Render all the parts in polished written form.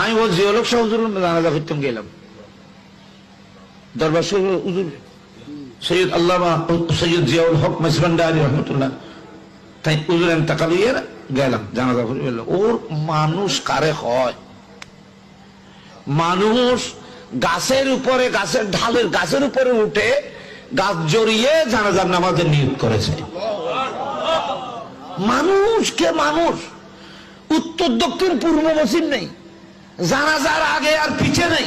আমি ও জিওলক শাহ হুজুর জানাজা করতাম গেলাম দরবার শরীফ হুজুর সৈয়দ আল্লামা সৈয়দ জিয়াউল হক মেজবান্ডারি রহমতুল্লাহ তাই হুজুর ইন্তেকাল হয়ে গেলাম জানাজা পড়ে গেল। ওর মানুষ কারে হয়, মানুষ গাছের উপরে, গাছের ঢালের গাছের উপরে উঠে গাছ জড়িয়ে জানাজার নামাজের নিয়োগ করেছে। মানুষকে মানুষ, উত্তর দক্ষিণ পূর্ব পশ্চিম নেই, জানাজার আগে আর পিছে নেই।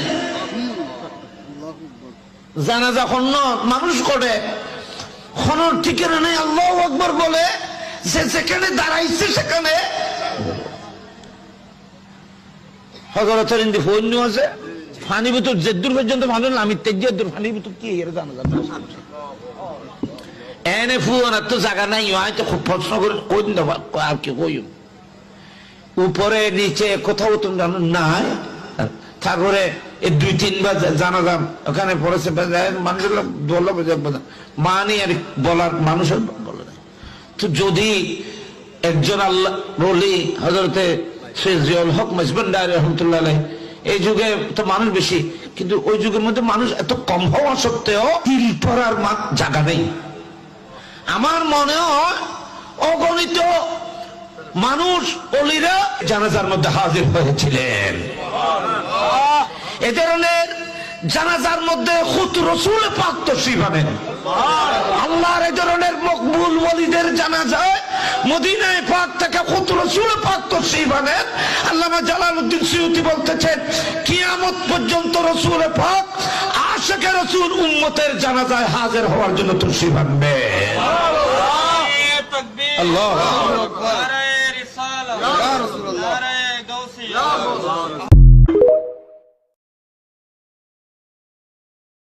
জানাজা খন্ন মানুষ করে খনর ঠিকানা নেই, আল্লাহু আকবার বলে সে যেখানে দাঁড়াইছে সেখানে হযরতের ইন্দি ফোন আছে ফানি ভিতর যেদূর পর্যন্ত মানুষ আমি তেজেদূর ফানির ভিতর কি এর জানাজা এনে ফুন তো জায়গা নাই, হয়তো খুব প্রশ্ন করে কোন দেবা আর কি কই উপরে নিচে কোথাও তুমি জানো নাই। তারপরে এই 2-3 বার জানাজাম ওখানে পড়েছে, মানুষের বললো মানে আর বলার মানুষের বলে না। তো যদি একজন আল্লাহ বলি হযরতে সৈয়দ জিয়াউল হক মেজবান্ডারি রহমতুল্লাহ আলাইহি, এই যুগে তো মানুষ বেশি, কিন্তু ওই যুগের মধ্যে মানুষ এত কম হওয়া সত্ত্বেও তিল পড়ার জায়গা নেই। আমার মনে হয় অগণিত মানুষ ওলিরা জানাজার মধ্যে হাজির হয়েছিলেন। এ ধরনের জানাজার মধ্যে খুদ রাসূল পাক তশরীফ আনেন। আল্লাহর এই ধরনের মকবুল ওলিদের জানাজায় মদিনায় পাক থেকে খুদ রাসূল পাক তশরীফ আনেন। আল্লামা জালালউদ্দিন সুয়ুতী বলতেছেন কিয়ামত পর্যন্ত রাসূল পাক আশিকে রাসূল উম্মতের জানাজায় হাজির হওয়ার জন্য তশরীফ আনবে। আল্লাহু আকবার।